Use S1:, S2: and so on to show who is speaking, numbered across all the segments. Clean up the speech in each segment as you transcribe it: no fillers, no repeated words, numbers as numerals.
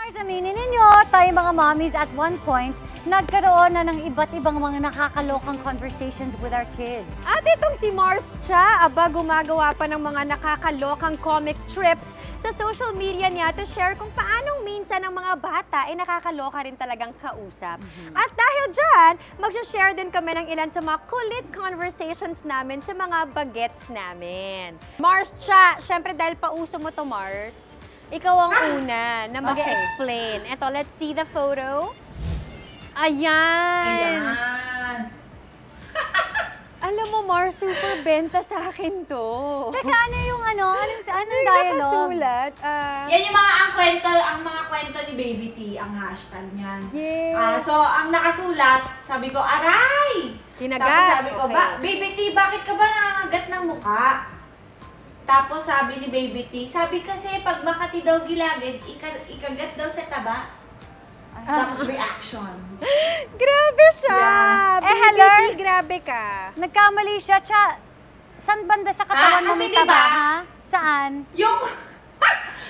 S1: Mars, aminin ninyo, tayo mga mommies at one point, nagkaroon na ng iba't ibang mga nakakalokang conversations with our kids.
S2: At itong si Mars Cha, aba gumagawa pa ng mga nakakalokang comic strips sa social media niya to share kung paanong minsan ang mga bata ay nakakaloka rin talagang kausap. At dahil dyan, mag-share din kami ng ilan sa mga kulit conversations namin sa mga bagets namin. Mars Cha, syempre dahil pauso mo to Mars, ikaw ang una na mag-explain. Eto, let's see the photo. Ayan! Alam mo, Mars, super benta sa akin to.
S1: Teka, ano yung anong dialogue?
S2: Nakasulat.
S3: Yan yung ang mga kwento ni Baby T, ang hashtag niyan.
S2: Yes.
S3: So, ang nakasulat, sabi ko, aray!
S2: Kinagat.
S3: Tapos sabi ko,
S2: Okay.
S3: Baby T, bakit ka ba nangangagat ng mukha? Tapos sabi ni Baby T, sabi kasi pag Makati daw gilagid, ikagat daw sa taba. Tapos reaction.
S2: Grabe siya!
S1: Yeah.
S2: Hello? Grabe ka.
S1: Nagkamali siya, Cha. Saan banda sa katawan mo
S3: kasi
S1: may
S3: diba,
S1: taba, ha? Saan?
S3: Yung,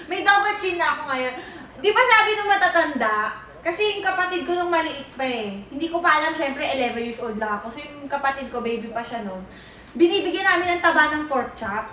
S3: may double chin na ako ngayon. Di ba sabi nung matatanda, kasi yung kapatid ko nung maliit pa eh. Hindi ko pa alam, syempre 11 years old lang ako. So yung kapatid ko, baby pa siya noon. Binibigyan namin ng taba ng pork chop.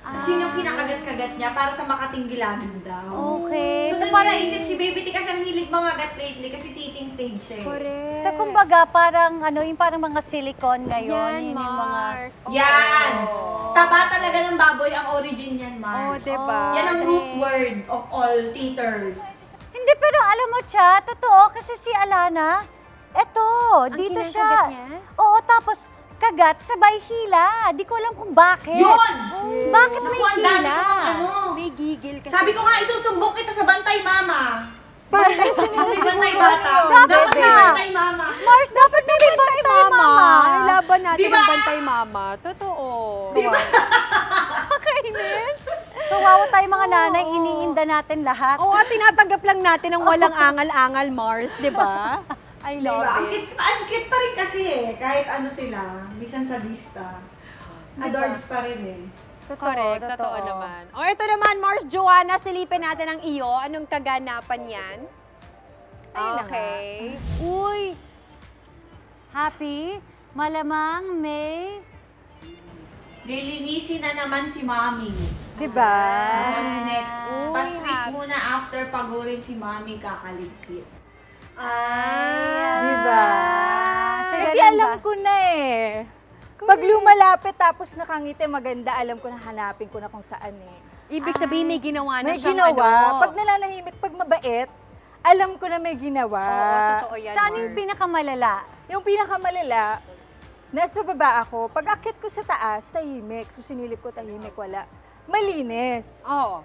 S3: Kasi yun yung kinakagat-kagat niya para sa Makating gilagid daw.
S1: Okay.
S3: So,
S1: So,
S3: doon naisip si Baby T kasi ang hilig mangagat lately kasi teething stage siya eh.
S2: Correct.
S1: So, kumbaga, parang, yung parang mga silicone
S2: Yan,
S1: ngayon. Yun yung mga...
S2: Mars.
S3: Yan!
S2: Oh.
S3: Taba talaga ng baboy ang origin niyan,
S2: Oh,
S3: Mars.
S2: diba?
S3: Yan ang root word of all teethers.
S1: Hindi, pero alam mo, Cha, totoo, kasi si Alana, eto,
S2: Ang
S1: dito
S2: kinakagat
S1: siya.
S2: niya?
S1: Oo, tapos kagat, sabay hila. Di ko alam kung bakit.
S3: Yun!
S1: Bakit
S3: Naku,
S1: may
S3: ang dami
S1: hila?
S3: kong ano.
S2: May gigil kasi.
S3: Sabi ko nga, isusumbong kita sa bantay mama.
S2: Bantay
S3: May bantay bata. Dapat may
S1: na.
S3: bantay mama.
S1: Mars, dapat may bantay mama.
S2: Ilaban natin
S3: Diba?
S2: ang bantay mama. Totoo.
S3: Diba?
S2: Kainis.
S1: Kawawa tayo mga nanay, iniinda natin lahat.
S2: Oo, at tinatanggap lang natin ang walang angal-angal, Mars. Diba? I love
S3: Diba?
S2: it.
S3: Ang cute pa rin kasi eh. Kahit ano sila, bisan sadista. Adorbs pa rin eh.
S2: Correct, totoo naman. O ito naman, Mars Joanna, silipin natin ang iyo. Anong kaganapan yan?
S1: Ayun na
S2: Okay.
S1: Uy! Happy? Malamang may...
S3: Lilinisin na naman si Mami.
S1: Diba?
S3: Tapos next,
S2: Uy,
S3: pa-sweet
S2: happy.
S3: muna after pagurin si Mami kakaligpit.
S1: Diba?
S4: Kasi alam ko na eh. Pag lumalapit tapos nakangiti maganda, alam ko na hanapin ko na kung saan eh.
S2: Ibig sabihin may ginawa na
S4: May
S2: siyang
S4: ginawa.
S2: ano.
S4: Pag nalalahimik, pag mabait, alam ko na may ginawa.
S2: Oo, totoo yan,
S1: Saan
S2: Mars.
S1: yung pinakamalala?
S4: Yung pinakamalala, nasa baba ako. Pag akit ko sa taas, tahimik. So sinilip ko, tahimik, wala. Malinis.
S2: Oo.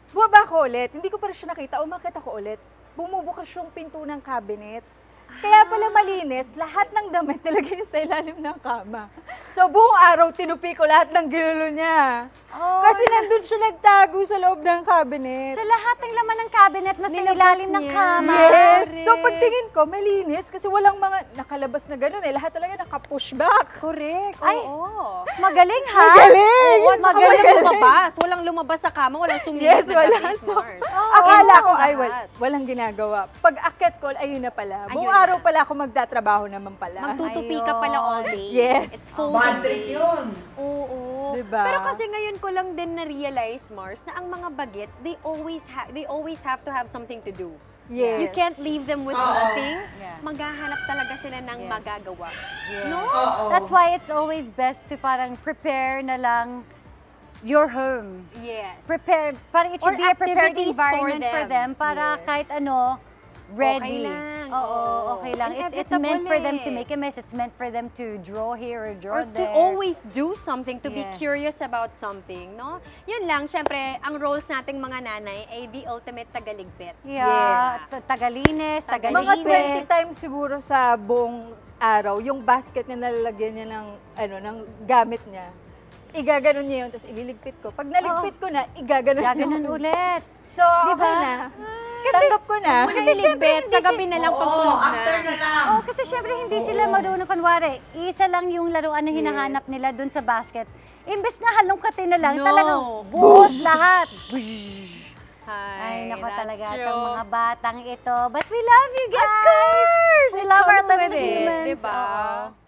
S4: Bumaba ko ulit. Hindi ko pa rin siya nakita. Umakit ako ulit. Bumubukas yung pinto ng cabinet. Kaya pala malinis, lahat ng damit nilagay sa ilalim ng kama. So buong araw, tinupi ko lahat ng ginulo niya. Kasi nandun siya nagtago sa loob ng cabinet.
S1: Sa lahat ng laman ng cabinet na sa
S2: Nilabas
S1: ilalim ng
S2: niya.
S1: kama.
S4: Yes! So
S2: Correct.
S4: pagtingin ko, malinis kasi walang mga nakalabas na gano'n eh. Lahat talaga naka-pushback.
S2: Correct.
S1: Ay,
S2: Oo.
S1: Magaling, ha?
S4: Magaling!
S2: Oo, at saka walang
S4: Magaling.
S2: lumabas. Walang lumabas sa kama, walang sumilip
S4: Yes,
S2: na
S4: wala.
S2: damit,
S4: So,
S2: Mars.
S4: akala ko,
S2: lahat.
S4: ay, walang ginagawa. Pag akit ko, ayun na pala. Buong
S2: Ayun na.
S4: araw pala ako magtatrabaho naman pala.
S2: Magtutupi ka pala all day.
S4: Yes.
S2: It's
S3: Bad
S2: folding
S3: trip
S2: day.
S3: yun.
S2: Oo.
S4: Diba?
S2: Pero kasi ngayon ko lang din na-realize, Mars, na ang mga bagets, they always have to have something to do.
S4: Yes.
S2: You can't leave them with
S3: Oo.
S2: nothing.
S1: Yeah.
S2: Maghahanap talaga sila ng magagawa. No?
S3: Oo.
S1: That's why it's always best to parang prepare na lang your home.
S2: Yes.
S1: Prepare, parang it should
S2: Or
S1: be a prepared
S2: activities
S1: environment
S2: for
S1: for them, para
S4: Yes.
S1: kahit ano, ready.
S2: Okay lang.
S1: Oo, okay lang. It's meant for them to make a mess. It's meant for them to draw here or draw
S2: Or to
S1: there.
S2: always do something, to be
S1: Yes.
S2: curious about something, no? Yun lang, syempre, ang roles nating mga nanay ay the ultimate tagaligpit.
S1: Yeah,
S4: Yes.
S1: tagalinis,
S4: Mga
S1: tagalinis.
S4: 20 times siguro sa buong araw, yung basket na nalalagyan niya ng, ng gamit niya. Igaganon niya yun, tapos ililigpit ko. Pag naligpit ko na, igaganon
S1: Gaganon
S4: yun.
S1: ulit.
S4: So,
S1: Diba?
S4: okay na. Tanggap ko na.
S2: Kasi syempre, sa gabi na lang
S3: Oo,
S2: pagtulog na.
S3: after na lang.
S1: Oh, kasi syempre hindi sila marunong. Kunwari, isa lang yung laruan na hinahanap nila dun sa basket. Imbes na halongkatin na lang,
S2: No.
S1: talagang buhos lahat. Ay, nako
S2: that's
S1: talaga,
S2: true.
S1: itong mga batang ito. But we love you guys!
S2: Of course!
S1: We
S2: It
S1: love our
S2: comes with
S1: little
S2: it,
S1: humans.
S2: diba?
S1: Oo.